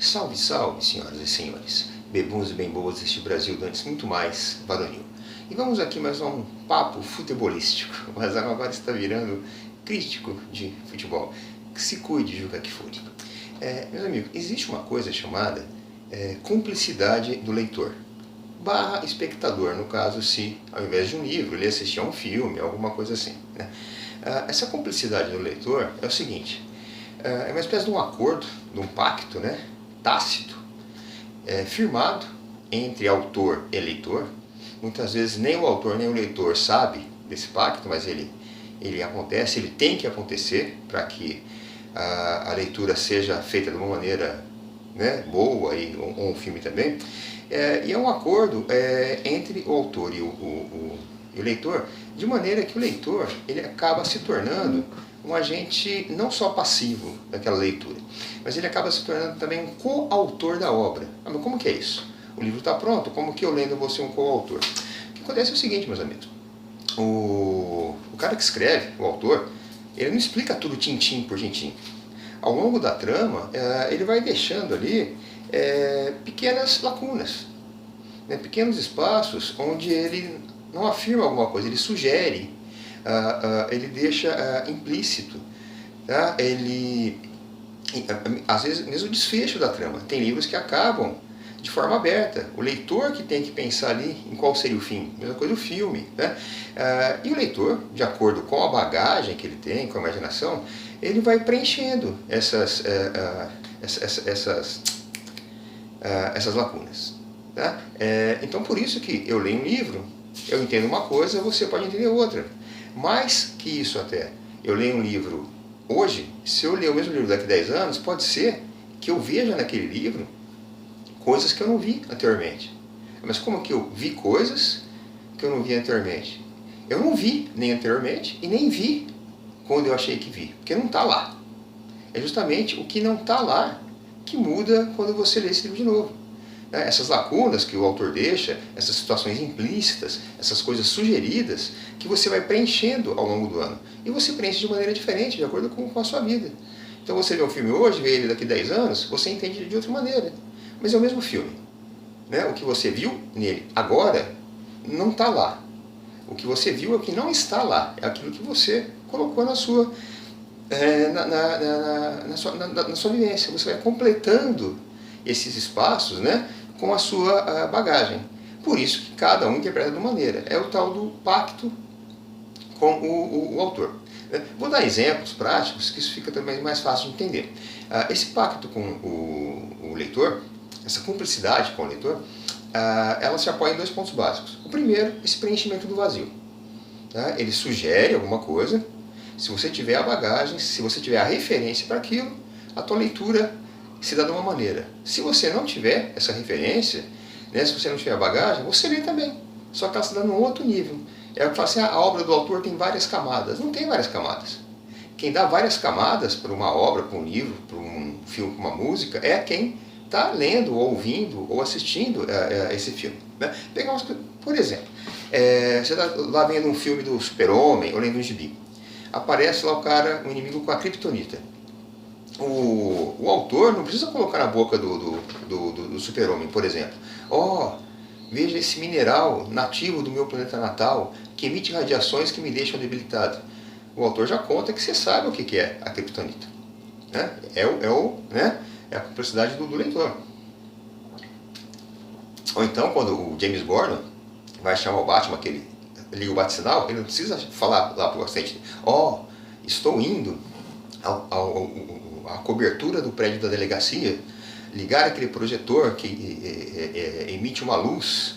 Salve, salve, senhoras e senhores, bebuns e bem boas deste Brasil dantes muito mais varonil. E vamos aqui mais a um papo futebolístico, mas agora está virando crítico de futebol. Que se cuide, Juca Kfouri. Meus amigos, existe uma coisa chamada cumplicidade do leitor barra espectador, no caso, se ao invés de um livro ele assistir a um filme, alguma coisa assim, né? Essa cumplicidade do leitor é o seguinte: é uma espécie de um acordo, de um pacto, né, tácito, firmado entre autor e leitor. Muitas vezes nem o autor nem o leitor sabe desse pacto, mas ele acontece, ele tem que acontecer para que a leitura seja feita de uma maneira, né, boa, ou um filme também. E é um acordo entre o autor e o leitor, de maneira que o leitor ele acaba se tornando um agente não só passivo daquela leitura, mas ele acaba se tornando também um coautor da obra. Mas como que é isso? O livro está pronto, como que eu lendo vou ser um coautor? O que acontece é o seguinte, meus amigos: o cara que escreve, o autor, ele não explica tudo tintim por tintim. Ao longo da trama, ele vai deixando ali pequenas lacunas, né, pequenos espaços onde ele não afirma alguma coisa, ele sugere, ele deixa implícito, tá? Às vezes mesmo o desfecho da trama. Tem livros que acabam de forma aberta, o leitor que tem que pensar ali em qual seria o fim. Mesma coisa o filme, né? E o leitor, de acordo com a bagagem que ele tem, com a imaginação, ele vai preenchendo essas lacunas, tá? Então por isso que eu leio um livro, eu entendo uma coisa, você pode entender outra. Mais que isso até, eu leio um livro hoje, se eu ler o mesmo livro daqui a 10 anos, pode ser que eu veja naquele livro coisas que eu não vi anteriormente. Mas como que eu vi coisas que eu não vi anteriormente? Eu não vi nem anteriormente e nem vi quando eu achei que vi, porque não está lá. É justamente o que não está lá que muda quando você lê esse livro de novo. Essas lacunas que o autor deixa, essas situações implícitas, essas coisas sugeridas, que você vai preenchendo ao longo do ano. E você preenche de maneira diferente, de acordo com a sua vida. Então você vê um filme hoje, vê ele daqui a 10 anos, você entende de outra maneira. Mas é o mesmo filme, né? O que você viu nele agora não está lá. O que você viu é o que não está lá. É aquilo que você colocou na sua, na sua vivência. Você vai completando esses espaços, né, com a sua bagagem. Por isso que cada um interpreta de uma maneira. É o tal do pacto com o autor. Vou dar exemplos práticos, que isso fica também mais fácil de entender. Esse pacto com o leitor, essa cumplicidade com o leitor, ela se apoia em dois pontos básicos. O primeiro, esse preenchimento do vazio. Tá? Ele sugere alguma coisa. Se você tiver a bagagem, se você tiver a referência para aquilo, a tua leitura se dá de uma maneira. Se você não tiver essa referência, né, se você não tiver a bagagem, você lê também. Só que ela se dá num outro nível. É o que fala assim: a obra do autor tem várias camadas. Não tem várias camadas. Quem dá várias camadas para uma obra, para um livro, para um filme, para uma música, é quem está lendo, ou ouvindo, ou assistindo esse filme. Né? Pegamos, por exemplo, você está lá vendo um filme do Super-Homem, ou lendo um gibi. Aparece lá o cara, um inimigo com a Kryptonita. O autor não precisa colocar na boca do Super-Homem, por exemplo: veja esse mineral nativo do meu planeta natal, que emite radiações que me deixam debilitado. O autor já conta que você sabe o que é a Kryptonita. Né? É a complexidade do leitor. Ou então, quando o James Gordon vai chamar o Batman, que ele liga o bate-sinal, ele não precisa falar lá para o assistente: estou indo a cobertura do prédio da delegacia, ligar aquele projetor que emite uma luz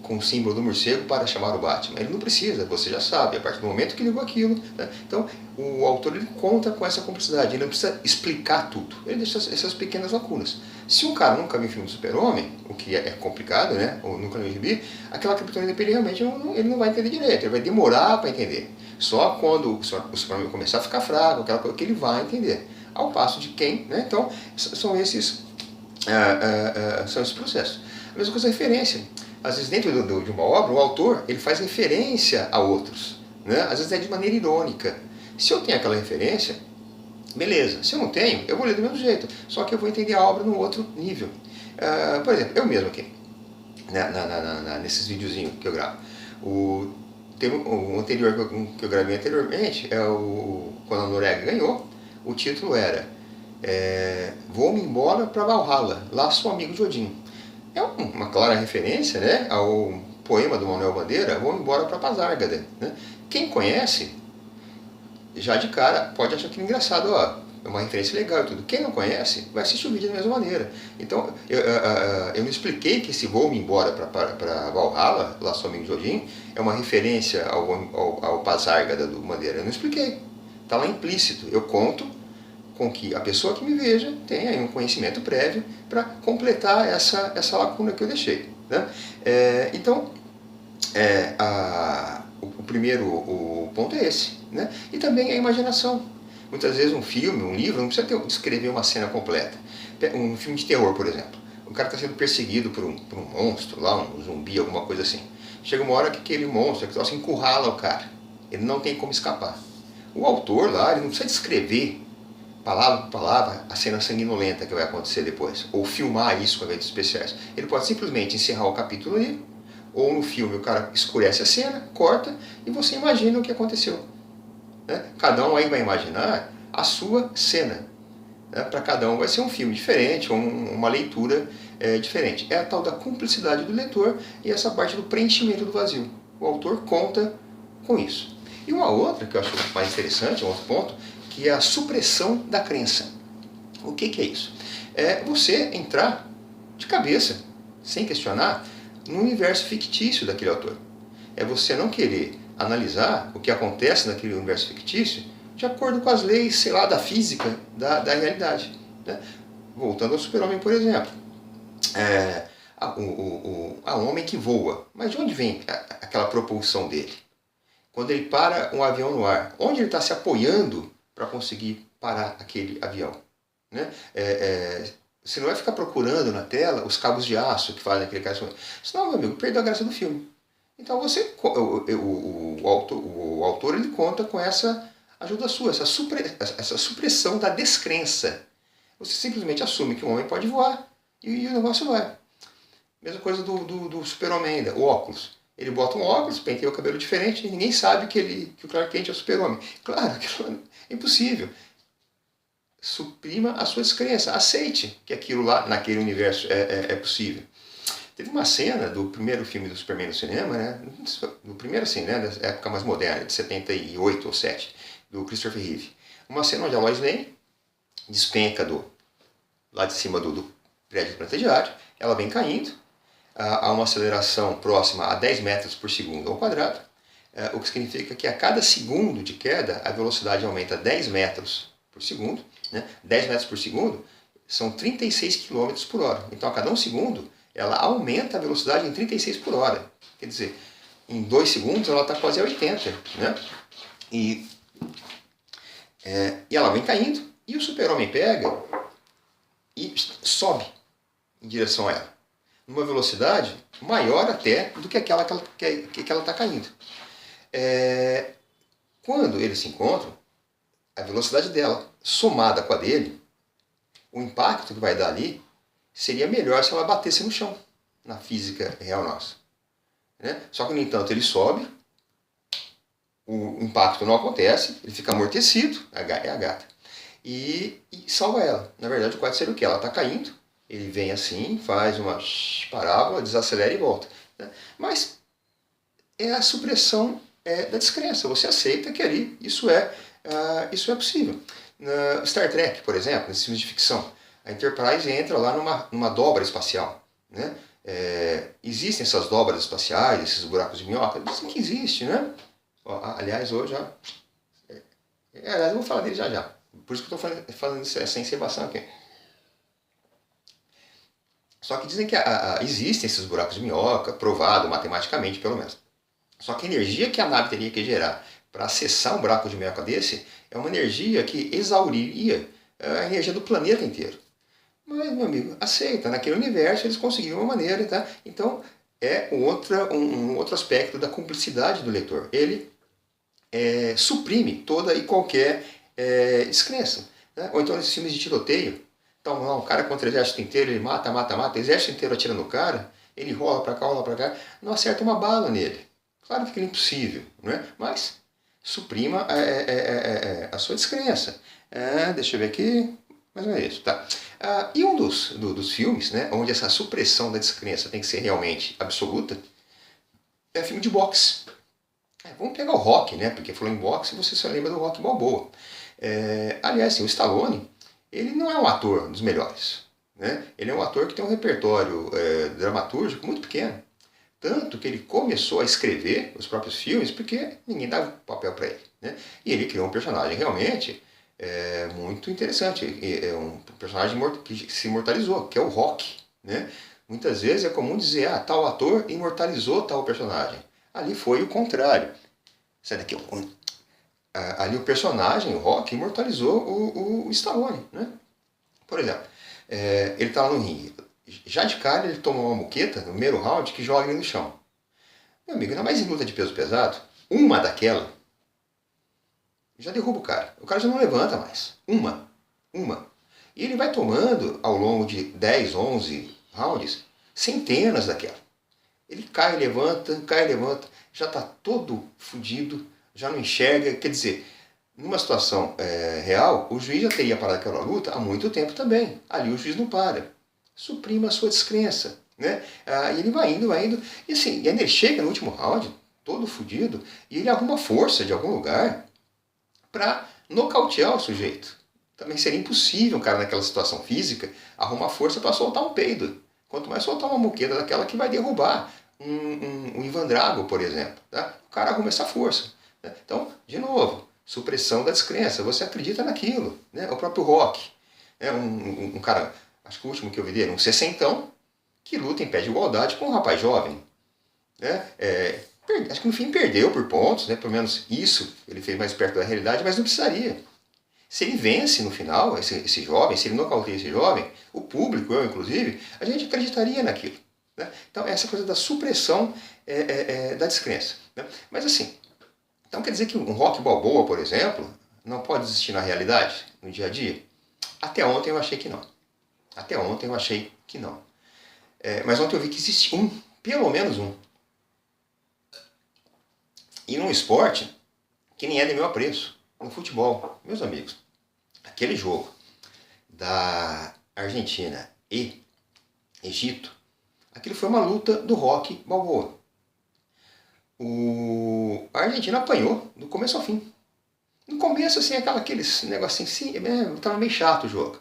com o símbolo do morcego para chamar o Batman. Ele não precisa, você já sabe, a partir do momento que ligou aquilo. Né? Então, o autor ele conta com essa complexidade, ele não precisa explicar tudo, ele deixa essas pequenas lacunas. Se um cara nunca viu um filme do Super-Homem, o que é complicado, né? Ou nunca viu gibi, aquela criptonita ele realmente ele não vai entender direito, ele vai demorar para entender. Só quando o Super-Homem começar a ficar fraco, aquela coisa que ele vai entender. Ao passo de quem, né? Então, são esses processos. A mesma coisa, a referência. Às vezes, dentro de uma obra, o autor ele faz referência a outros, né? Às vezes é de maneira irônica. Se eu tenho aquela referência, Beleza, se eu não tenho, eu vou ler do mesmo jeito, só que eu vou entender a obra num outro nível. Por exemplo, eu mesmo aqui, nesses videozinhos que eu gravo. O anterior que eu gravei anteriormente, quando a Noruega ganhou, o título era Vou-me embora para Valhalla, lá sou amigo de Odin. É uma clara referência, né, ao poema do Manuel Bandeira, Vou-me embora para Pasárgada. Né? Quem conhece, já de cara, pode achar aquilo engraçado, ó, é uma referência legal e tudo. Quem não conhece, vai assistir o vídeo da mesma maneira. Então, eu não expliquei que esse Vou-me embora para Valhalla, lá sou amigo de Odin, é uma referência ao Pasárgada do Bandeira. Eu não expliquei. Está lá implícito. Eu conto com que a pessoa que me veja tenha aí um conhecimento prévio para completar essa lacuna que eu deixei. Né? Então, o primeiro ponto é esse. Né? E também a imaginação. Muitas vezes um filme, um livro, não precisa descrever uma cena completa. Um filme de terror, por exemplo. O cara está sendo perseguido por um monstro, lá, um zumbi, alguma coisa assim. Chega uma hora que aquele monstro encurrala o cara. Ele não tem como escapar. O autor lá, ele não precisa descrever palavra por palavra a cena sanguinolenta que vai acontecer depois, ou filmar isso com efeitos especiais. Ele pode simplesmente encerrar o capítulo ali, ou no filme o cara escurece a cena, corta e você imagina o que aconteceu. Né? Cada um aí vai imaginar a sua cena. Né? Para cada um vai ser um filme diferente, ou uma leitura diferente. É a tal da cumplicidade do leitor e essa parte do preenchimento do vazio. O autor conta com isso. E uma outra que eu acho mais interessante, um outro ponto, que é a supressão da crença. O que é isso? É você entrar de cabeça, sem questionar, no universo fictício daquele autor. É você não querer analisar o que acontece naquele universo fictício de acordo com as leis, sei lá, da física, da realidade. Né? Voltando ao Super-Homem, por exemplo. A homem que voa. Mas de onde vem aquela propulsão dele? Quando ele para um avião no ar, onde ele está se apoiando para conseguir parar aquele avião? Né? Você não vai ficar procurando na tela os cabos de aço que fazem aquele cara. Senão, meu amigo, perdeu a graça do filme. Então o autor ele conta com essa ajuda sua, essa supressão da descrença. Você simplesmente assume que um homem pode voar e o negócio vai. Mesma coisa do Super-Homem ainda, o óculos. Ele bota um óculos, penteia o cabelo diferente e ninguém sabe que o Clark Kent é o Super-Homem. Claro, que é impossível. Suprima a sua descrença. Aceite que aquilo lá, naquele universo, é possível. Teve uma cena do primeiro filme do Superman no cinema, né? Do primeiro assim, né? Da época mais moderna, de 78 ou 7, do Christopher Reeve. Uma cena onde a Lois Lane despenca lá de cima do prédio do planeta diário, ela vem caindo a uma aceleração próxima a 10 metros por segundo ao quadrado, o que significa que a cada segundo de queda a velocidade aumenta 10 metros por segundo. Né? 10 metros por segundo são 36 km por hora. Então a cada um segundo ela aumenta a velocidade em 36 por hora. Quer dizer, em 2 segundos ela está quase a 80. Né? E ela vem caindo e o Super-Homem pega e sobe em direção a ela, numa velocidade maior até do que aquela que ela está caindo. Quando eles se encontram, a velocidade dela somada com a dele, o impacto que vai dar ali seria melhor se ela batesse no chão, na física real nossa. Né? Só que, no entanto, ele sobe, o impacto não acontece, ele fica amortecido, é a gata, e salva ela. Na verdade, o quadro seria o quê? Ela está caindo, ele vem assim, faz uma parábola, desacelera e volta. Né? Mas é a supressão da descrença. Você aceita que ali isso é possível. Na Star Trek, por exemplo, nesses filmes de ficção, a Enterprise entra lá numa dobra espacial. Né? Existem essas dobras espaciais, esses buracos de minhoca? Dizem que existe, né? Aliás, hoje já... aliás, eu vou falar dele já já. Por isso que eu estou falando essa encebação aqui. Só que dizem que existem esses buracos de minhoca, provado matematicamente pelo menos. Só que a energia que a nave teria que gerar para acessar um buraco de minhoca desse é uma energia que exauriria a energia do planeta inteiro. Mas, meu amigo, aceita. Naquele universo eles conseguiram uma maneira. Tá? Então, é um outro aspecto da cumplicidade do leitor. Ele suprime toda e qualquer descrença. né? Ou então nesses filmes de tiroteio. Então lá um cara contra o exército inteiro, ele mata, o exército inteiro atira no cara, ele rola pra cá, não acerta uma bala nele. Claro que é impossível, né? Mas suprima a sua descrença. Deixa eu ver aqui, mais ou menos isso, tá? E um dos filmes, né, onde essa supressão da descrença tem que ser realmente absoluta, é filme de boxe. Vamos pegar o Rock, né? Porque falou em boxe, você só lembra do Rock Balboa. Aliás, assim, o Stallone, ele não é um ator dos melhores, né? Ele é um ator que tem um repertório dramatúrgico muito pequeno. Tanto que ele começou a escrever os próprios filmes porque ninguém dava papel para ele, né? E ele criou um personagem realmente muito interessante. É um personagem que se imortalizou, que é o Rock, né? Muitas vezes é comum dizer, tal ator imortalizou tal personagem. Ali foi o contrário. Sai daqui, ali o personagem, o Rock, imortalizou o Stallone, né? Por exemplo, ele está lá no ringue. Já de cara ele toma uma muqueta no primeiro round que joga ele no chão. Meu amigo, ainda mais em luta de peso pesado, uma daquela já derruba o cara. O cara já não levanta mais. Uma. E ele vai tomando, ao longo de 10, 11 rounds, centenas daquela. Ele cai, levanta, já está todo fodido, já não enxerga. Quer dizer, numa situação real, o juiz já teria parado aquela luta há muito tempo também. Ali o juiz não para. Suprima a sua descrença, né? E ele vai indo. E assim, e ainda ele chega no último round, todo fodido, e ele arruma força de algum lugar para nocautear o sujeito. Também seria impossível um cara naquela situação física arrumar força para soltar um peido. Quanto mais soltar uma moqueta daquela que vai derrubar um Ivan Drago, por exemplo. Tá? O cara arruma essa força. Né? Então, de novo, supressão da descrença. Você acredita naquilo. Né? O próprio Rock. Né? Um cara, acho que o último que eu vi dele, um sessentão, que luta em pé de igualdade com um rapaz jovem. Né? Acho que no fim perdeu por pontos, né? Pelo menos isso ele fez mais perto da realidade, mas não precisaria. Se ele vence no final, esse jovem, se ele nocauteia esse jovem, o público, eu inclusive, a gente acreditaria naquilo. Né? Então, essa coisa da supressão da descrença. Né? Mas assim, então quer dizer que um Rock Balboa, por exemplo, não pode existir na realidade, no dia a dia? Até ontem eu achei que não. Mas ontem eu vi que existe pelo menos um. E num esporte que nem é de meu apreço, no futebol. Meus amigos, aquele jogo da Argentina e Egito, aquilo foi uma luta do Rock Balboa. A Argentina apanhou do começo ao fim. No começo, assim, aqueles negocinhos assim, estava meio chato o jogo.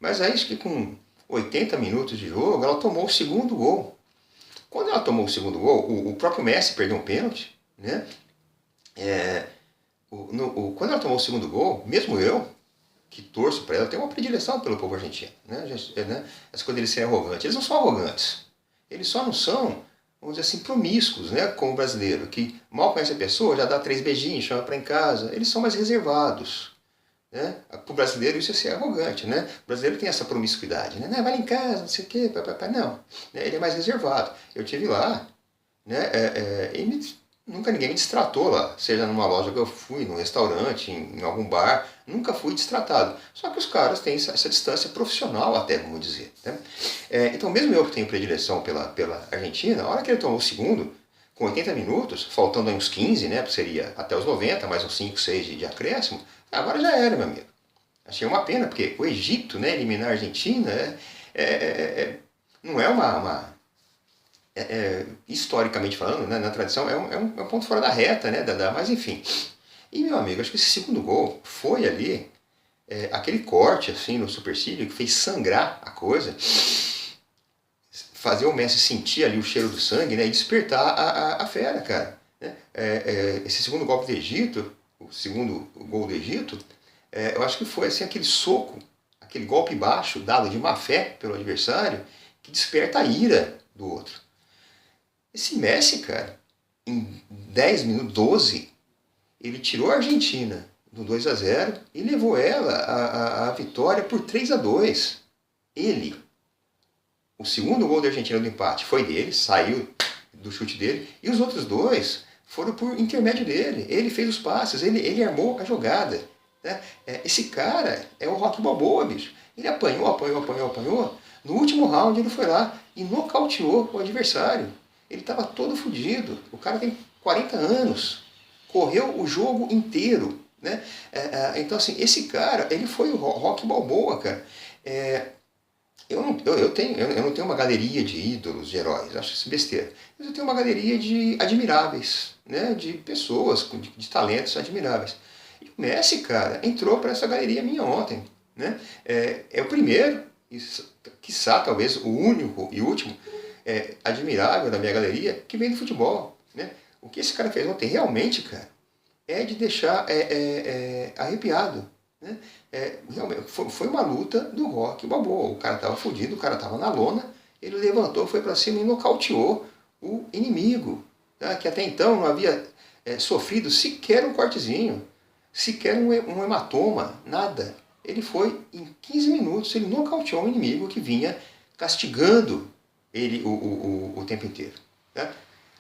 Mas aí, acho que com 80 minutos de jogo, ela tomou o segundo gol. Quando ela tomou o segundo gol, o próprio Messi perdeu um pênalti, né? Quando ela tomou o segundo gol, mesmo eu, que torço para ela, tenho uma predileção pelo povo argentino. Né? Essa coisa deles serem arrogantes. Eles não são arrogantes. Eles só não são, vamos dizer assim, promíscuos, né? Como o brasileiro, que mal conhece a pessoa, já dá 3 beijinhos, chama para em casa. Eles são mais reservados. Né? Para o brasileiro isso é ser arrogante. Né? O brasileiro tem essa promiscuidade. Né? Vai lá em casa, não sei o quê, não. Né? Ele é mais reservado. Eu estive lá, né? Nunca ninguém me destratou lá, seja numa loja que eu fui, num restaurante, em algum bar, nunca fui destratado. Só que os caras têm essa distância profissional até, vamos dizer. Né? Então mesmo eu que tenho predileção pela Argentina, a hora que ele tomou o segundo, com 80 minutos, faltando aí uns 15, né, seria até os 90, mais uns 5, 6 de acréscimo, agora já era, meu amigo. Achei uma pena, porque o Egito, né, eliminar a Argentina, não é historicamente falando, né, na tradição, é um ponto fora da reta, né, mas enfim. E, meu amigo, acho que esse segundo gol foi ali, aquele corte assim no supercílio que fez sangrar a coisa, fazer o Messi sentir ali o cheiro do sangue, né, e despertar a fera, cara. Né? Esse segundo golpe do Egito, o segundo gol do Egito, eu acho que foi assim, aquele soco, aquele golpe baixo dado de má fé pelo adversário, que desperta a ira do outro. Esse Messi, cara, em 10 minutos, 12, ele tirou a Argentina do 2-0 e levou ela à vitória por 3-2. Ele. O segundo gol da Argentina do empate foi dele, saiu do chute dele, e os outros dois foram por intermédio dele. Ele fez os passes, ele armou a jogada. né? Esse cara é o Rocky Balboa, bicho. Ele apanhou, apanhou, apanhou, apanhou. No último round ele foi lá e nocauteou o adversário. Ele estava todo fodido. O cara tem 40 anos. Correu o jogo inteiro, né? Então, assim, esse cara, ele foi o Rocky Balboa, cara. Eu não tenho uma galeria de ídolos, de heróis, acho isso besteira. Mas eu tenho uma galeria de admiráveis, né? De pessoas de talentos admiráveis. E o Messi, cara, entrou para essa galeria minha ontem, né? É o primeiro, e quiçá talvez o único e último admirável da minha galeria que vem do futebol, né? O que esse cara fez ontem realmente, cara, é de deixar arrepiado, né? Realmente, foi uma luta do Rocky Balboa. O cara estava fudido, o cara estava na lona, ele levantou, foi para cima e nocauteou o inimigo, tá? Que até então não havia sofrido sequer um cortezinho, sequer um hematoma, nada. Ele foi, em 15 minutos, ele nocauteou um inimigo que vinha castigando ele o tempo inteiro, tá?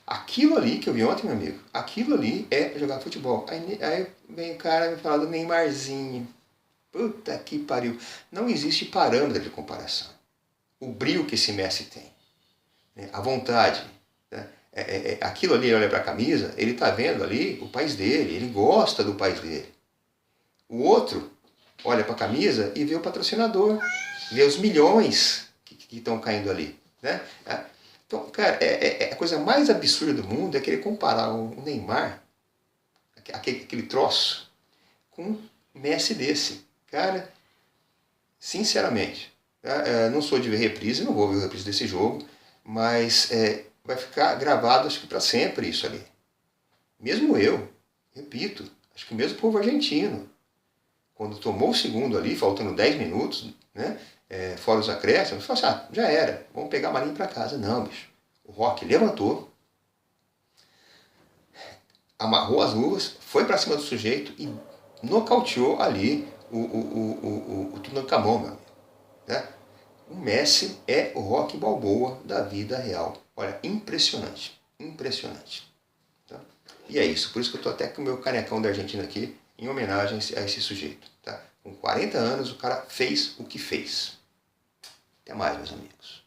Aquilo ali que eu vi ontem, meu amigo, aquilo ali é jogar futebol. Aí vem o cara me falar do Neymarzinho. Puta que pariu. Não existe parâmetro de comparação. O brilho que esse Messi tem, né? A vontade, né? Aquilo ali, ele olha para a camisa, ele está vendo ali o país dele, ele gosta do país dele. O outro olha para a camisa e vê o patrocinador, vê os milhões que estão caindo ali, né? Então, cara, a coisa mais absurda do mundo é querer comparar o Neymar, aquele troço, com um Messi desse. Cara, sinceramente, não sou de ver reprise, não vou ver reprise desse jogo, mas vai ficar gravado, acho que para sempre isso ali. Mesmo eu, repito, acho que mesmo o povo argentino, quando tomou o segundo ali, faltando 10 minutos, né, fora os acréscimos, falou assim, já era, vamos pegar a Marinho para casa. Não, bicho. O Rocky levantou, amarrou as luvas, foi para cima do sujeito e nocauteou ali o Tutankhamon, meu amigo, né? O Messi é o Rocky Balboa da vida real. Olha, impressionante, impressionante. Tá? E é isso, por isso que eu estou até com o meu canecão da Argentina aqui, em homenagem a esse sujeito. Tá? Com 40 anos, o cara fez o que fez. Até mais, meus amigos.